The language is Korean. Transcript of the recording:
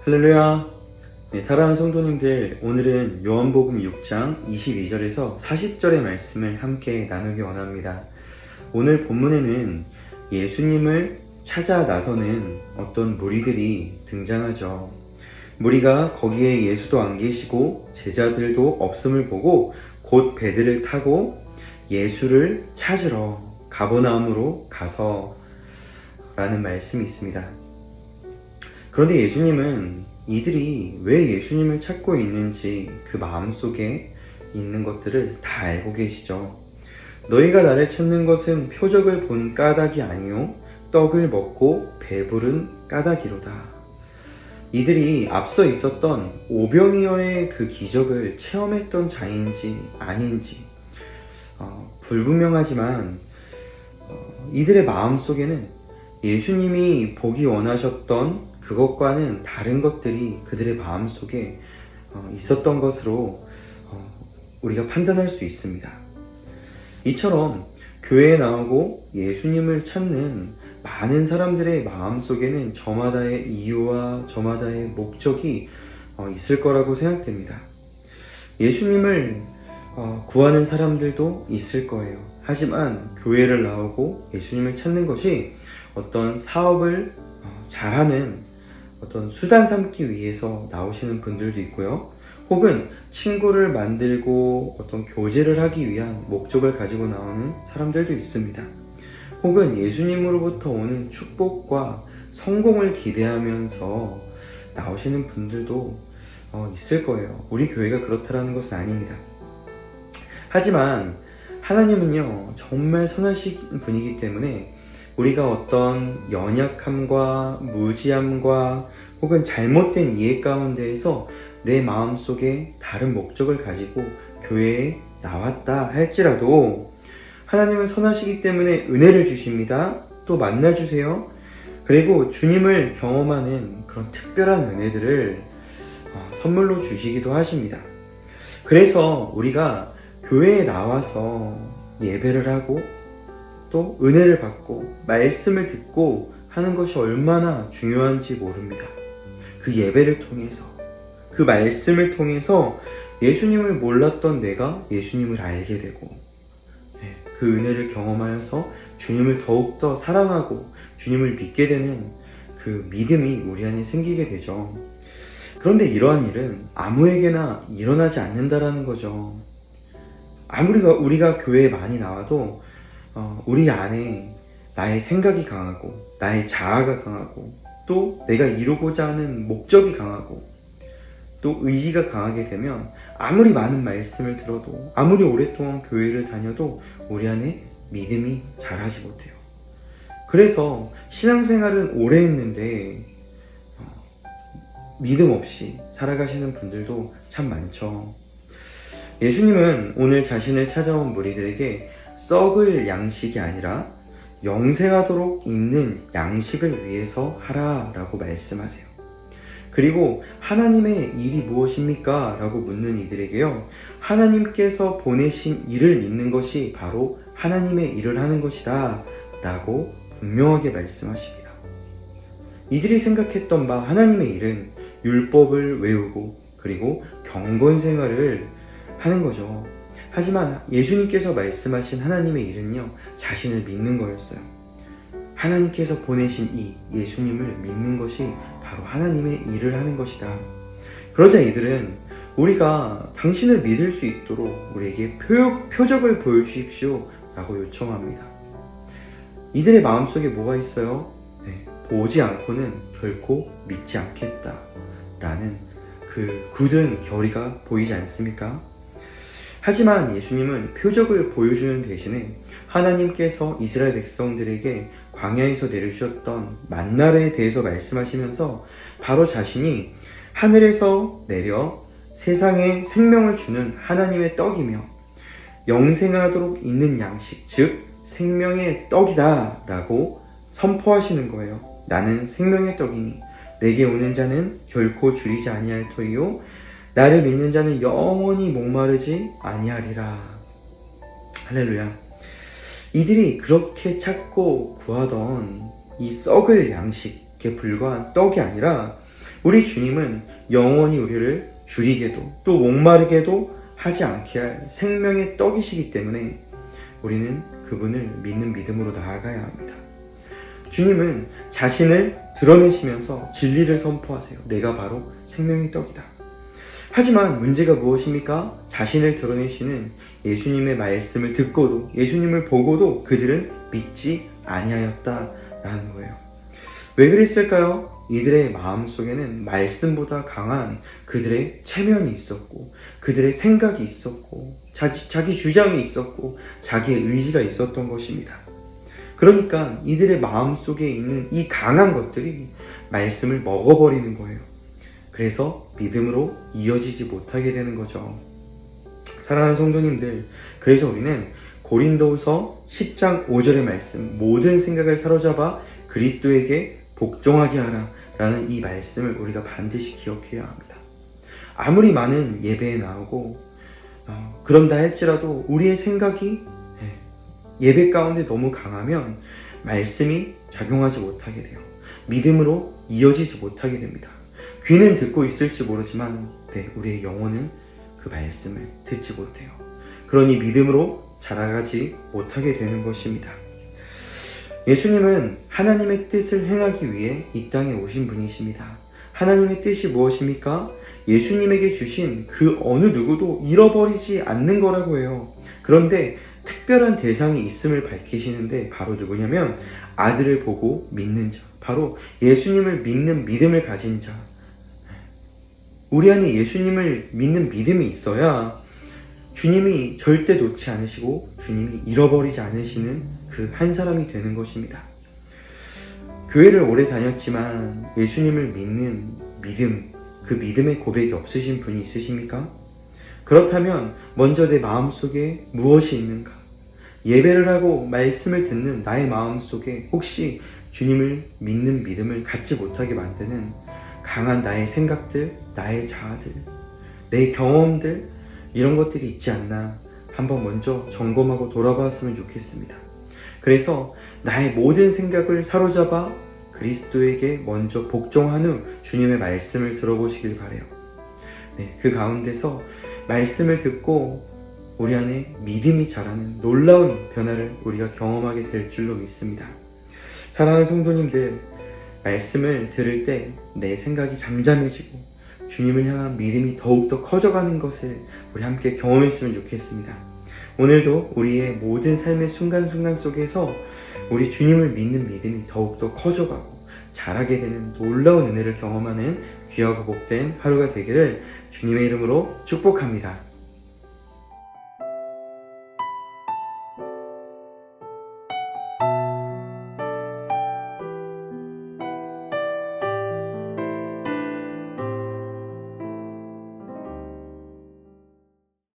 할렐루야. 네, 사랑하는 성도님들, 오늘은 요한복음 6장 22절에서 40절의 말씀을 함께 나누기 원합니다. 오늘 본문에는 예수님을 찾아 나서는 어떤 무리들이 등장하죠. 무리가 거기에 예수도 안 계시고 제자들도 없음을 보고 곧 배들을 타고 예수를 찾으러 가버나움으로 가서 라는 말씀이 있습니다. 그런데 예수님은 이들이 왜 예수님을 찾고 있는지 그 마음속에 있는 것들을 다 알고 계시죠. 너희가 나를 찾는 것은 표적을 본 까닭이 아니요 떡을 먹고 배부른 까닭이로다. 이들이 앞서 있었던 오병이어의 그 기적을 체험했던 자인지 아닌지 불분명하지만 이들의 마음속에는 예수님이 보기 원하셨던 그것과는 다른 것들이 그들의 마음속에 있었던 것으로 우리가 판단할 수 있습니다. 이처럼 교회에 나오고 예수님을 찾는 많은 사람들의 마음속에는 저마다의 이유와 저마다의 목적이 있을 거라고 생각됩니다. 예수님을 구하는 사람들도 있을 거예요. 하지만 교회를 나오고 예수님을 찾는 것이 어떤 사업을 잘하는 어떤 수단 삼기 위해서 나오시는 분들도 있고요. 혹은 친구를 만들고 어떤 교제를 하기 위한 목적을 가지고 나오는 사람들도 있습니다. 혹은 예수님으로부터 오는 축복과 성공을 기대하면서 나오시는 분들도 있을 거예요. 우리 교회가 그렇다라는 것은 아닙니다. 하지만 하나님은요, 정말 선하신 분이기 때문에 우리가 어떤 연약함과 무지함과 혹은 잘못된 이해 가운데에서 내 마음속에 다른 목적을 가지고 교회에 나왔다 할지라도 하나님은 선하시기 때문에 은혜를 주십니다. 또 만나주세요. 그리고 주님을 경험하는 그런 특별한 은혜들을 선물로 주시기도 하십니다. 그래서 우리가 교회에 나와서 예배를 하고 또 은혜를 받고 말씀을 듣고 하는 것이 얼마나 중요한지 모릅니다. 그 예배를 통해서, 그 말씀을 통해서 예수님을 몰랐던 내가 예수님을 알게 되고 그 은혜를 경험하여서 주님을 더욱더 사랑하고 주님을 믿게 되는 그 믿음이 우리 안에 생기게 되죠. 그런데 이러한 일은 아무에게나 일어나지 않는다라는 거죠. 아무리 우리가 교회에 많이 나와도 우리 안에 나의 생각이 강하고 나의 자아가 강하고 또 내가 이루고자 하는 목적이 강하고 또 의지가 강하게 되면 아무리 많은 말씀을 들어도 아무리 오랫동안 교회를 다녀도 우리 안에 믿음이 자라지 못해요. 그래서 신앙생활은 오래 했는데 믿음 없이 살아가시는 분들도 참 많죠. 예수님은 오늘 자신을 찾아온 무리들에게 썩을 양식이 아니라 영생하도록 있는 양식을 위해서 하라라고 말씀하세요. 그리고 하나님의 일이 무엇입니까? 라고 묻는 이들에게요, 하나님께서 보내신 일을 믿는 것이 바로 하나님의 일을 하는 것이다 라고 분명하게 말씀하십니다. 이들이 생각했던 바 하나님의 일은 율법을 외우고 그리고 경건 생활을 하는 거죠. 하지만 예수님께서 말씀하신 하나님의 일은요, 자신을 믿는 거였어요. 하나님께서 보내신 이 예수님을 믿는 것이 바로 하나님의 일을 하는 것이다. 그러자 이들은 우리가 당신을 믿을 수 있도록 우리에게 표적을 보여주십시오 라고 요청합니다. 이들의 마음속에 뭐가 있어요? 보지 않고는 결코 믿지 않겠다 라는 그 굳은 결의가 보이지 않습니까? 하지만 예수님은 표적을 보여주는 대신에 하나님께서 이스라엘 백성들에게 광야에서 내려주셨던 만나에 대해서 말씀하시면서 바로 자신이 하늘에서 내려 세상에 생명을 주는 하나님의 떡이며 영생하도록 있는 양식, 즉 생명의 떡이다 라고 선포하시는 거예요. 나는 생명의 떡이니 내게 오는 자는 결코 줄이지 아니할 터이요 나를 믿는 자는 영원히 목마르지 아니하리라. 할렐루야. 이들이 그렇게 찾고 구하던 이 썩을 양식에 불과한 떡이 아니라 우리 주님은 영원히 우리를 줄이게도 또 목마르게도 하지 않게 할 생명의 떡이시기 때문에 우리는 그분을 믿는 믿음으로 나아가야 합니다. 주님은 자신을 드러내시면서 진리를 선포하세요. 내가 바로 생명의 떡이다. 하지만 문제가 무엇입니까? 자신을 드러내시는 예수님의 말씀을 듣고도 예수님을 보고도 그들은 믿지 아니하였다라는 거예요. 왜 그랬을까요? 이들의 마음속에는 말씀보다 강한 그들의 체면이 있었고 그들의 생각이 있었고 자기 주장이 있었고 자기의 의지가 있었던 것입니다. 그러니까 이들의 마음속에 있는 이 강한 것들이 말씀을 먹어버리는 거예요. 그래서 믿음으로 이어지지 못하게 되는 거죠. 사랑하는 성도님들, 그래서 우리는 고린도후서 10장 5절의 말씀, 모든 생각을 사로잡아 그리스도에게 복종하게 하라 라는 이 말씀을 우리가 반드시 기억해야 합니다. 아무리 많은 예배에 나오고 그런다 할지라도 우리의 생각이 예배 가운데 너무 강하면 말씀이 작용하지 못하게 돼요. 믿음으로 이어지지 못하게 됩니다. 귀는 듣고 있을지 모르지만 우리의 영혼은 그 말씀을 듣지 못해요. 그러니 믿음으로 자라가지 못하게 되는 것입니다. 예수님은 하나님의 뜻을 행하기 위해 이 땅에 오신 분이십니다. 하나님의 뜻이 무엇입니까? 예수님에게 주신 그 어느 누구도 잃어버리지 않는 거라고 해요. 그런데 특별한 대상이 있음을 밝히시는데 바로 누구냐면 아들을 보고 믿는 자, 바로 예수님을 믿는 믿음을 가진 자. 우리 안에 예수님을 믿는 믿음이 있어야 주님이 절대 놓지 않으시고 주님이 잃어버리지 않으시는 그 한 사람이 되는 것입니다. 교회를 오래 다녔지만 예수님을 믿는 믿음, 그 믿음의 고백이 없으신 분이 있으십니까? 그렇다면 먼저 내 마음속에 무엇이 있는가? 예배를 하고 말씀을 듣는 나의 마음속에 혹시 주님을 믿는 믿음을 갖지 못하게 만드는 강한 나의 생각들, 나의 자아들, 내 경험들, 이런 것들이 있지 않나 한번 먼저 점검하고 돌아봤으면 좋겠습니다. 그래서 나의 모든 생각을 사로잡아 그리스도에게 먼저 복종한 후 주님의 말씀을 들어보시길 바라요. 그 가운데서 말씀을 듣고 우리 안에 믿음이 자라는 놀라운 변화를 우리가 경험하게 될 줄로 믿습니다. 사랑하는 성도님들, 말씀을 들을 때 내 생각이 잠잠해지고 주님을 향한 믿음이 더욱더 커져가는 것을 우리 함께 경험했으면 좋겠습니다. 오늘도 우리의 모든 삶의 순간순간 속에서 우리 주님을 믿는 믿음이 더욱더 커져가고 자라게 되는 놀라운 은혜를 경험하는 귀하고 복된 하루가 되기를 주님의 이름으로 축복합니다.